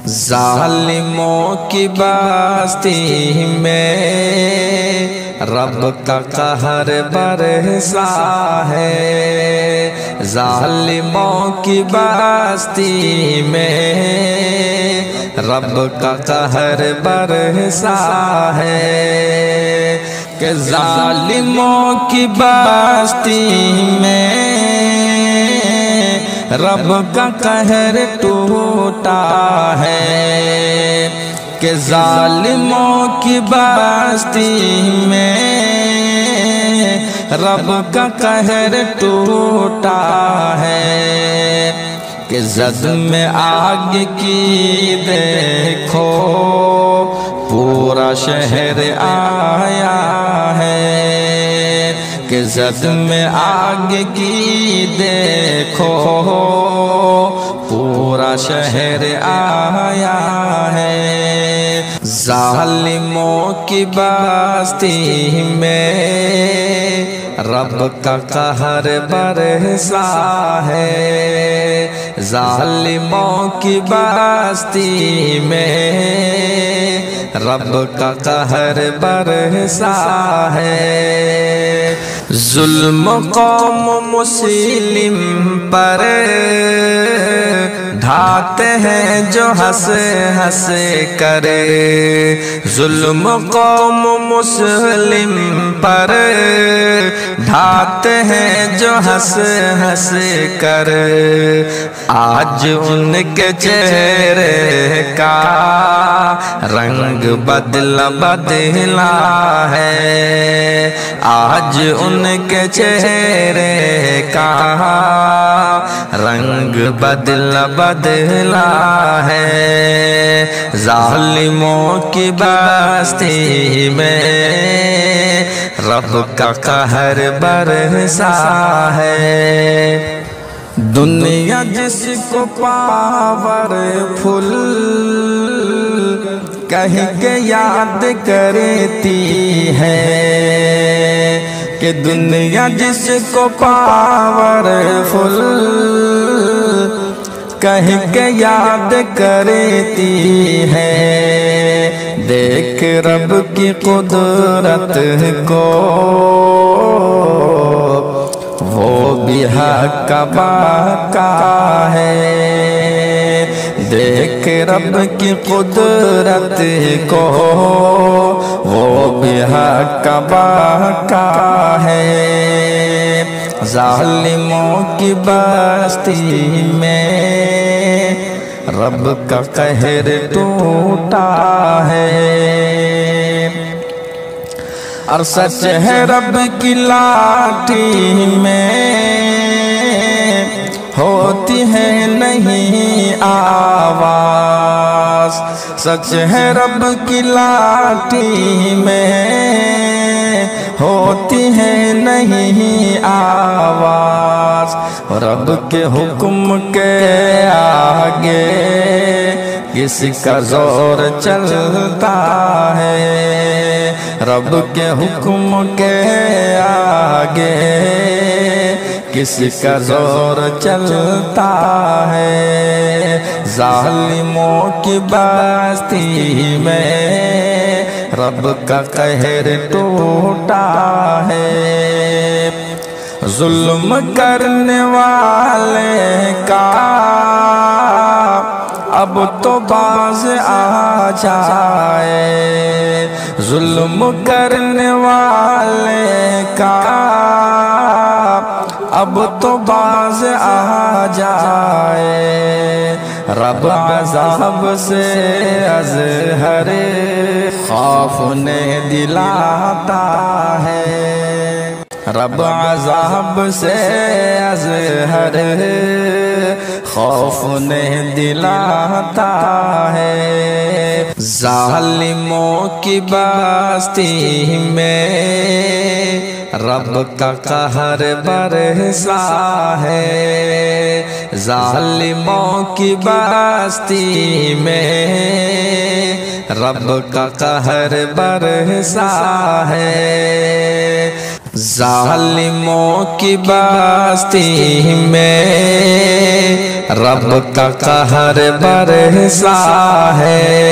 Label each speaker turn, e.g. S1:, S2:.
S1: ظالموں کی بستی میں رب کا قہر برسا ہے، ظالموں کی بستی میں رب کا قہر برسا ہے، کہ ظالموں کی بستی میں رب کا قہر ٹوٹا ہے، کہ ظالموں کی بستی میں رب کا قہر ٹوٹا ہے، کہ زد میں آگ کی دیکھو پورا شہر آیا ہے، کہ زد میں آگ کی دیکھو پورا شہر آیا ہے، ظالموں کی بستی میں رب کا قہر برسا ہے، ظالموں کی بستی میں رب کا قہر برسا ہے، ظلم قوم مسلم پر ڈھاتے ہیں جو ہنس ہنس کرے، ظلم قوم مسلم پر ڈھاتے ہیں جو ہنس ہنس کر، آج ان کے چہرے کا رنگ بدلا ہے، آج ان کے چہرے کا رنگ بدلا ہے، ظالموں کی بستی میں رب کا قہر برسا ہے، دنیا جس کو پاور فل کہہ کے یاد کرتی ہے، کہ دنیا جس کو پاور فل کہہ کے یاد کرتی ہے، دیکھ رب کی قدرت کو وہ بھی حق کا باقا ہے، دیکھ رب کی قدرت کو وہ بھی حق کا باقا ہے، ظالموں کی بستی میں رب کا قہر ٹوٹا ہے، اور سچ ہے رب کی لاٹھی میں ہوتی ہے نہیں آواز، سچ ہے رب کی لاٹھی میں ہوتی ہے نہیں آواز، رب کے حکم کے آگے کس کا زور چلتا ہے، رب کے حکم کے آگے کس کا زور چلتا ہے، ظالموں کی بستی میں رب کا قہر ٹوٹا ہے، ظلم کرنے والے کا اب تو باز آ جائے، ظلم کرنے والے کا اب تو باز آ جائے، رب عذاب سے ازہر خوف نے دلاتا ہے، رب عذاب سے ازہر خوف نے دلاتا ہے، ظالموں کی بستی میں رب کا قہر برسا ہے، ظالموں کی بستی میں رب کا قہر برسا ہے، ظالموں کی بستی میں رب کا قہر برسا ہے،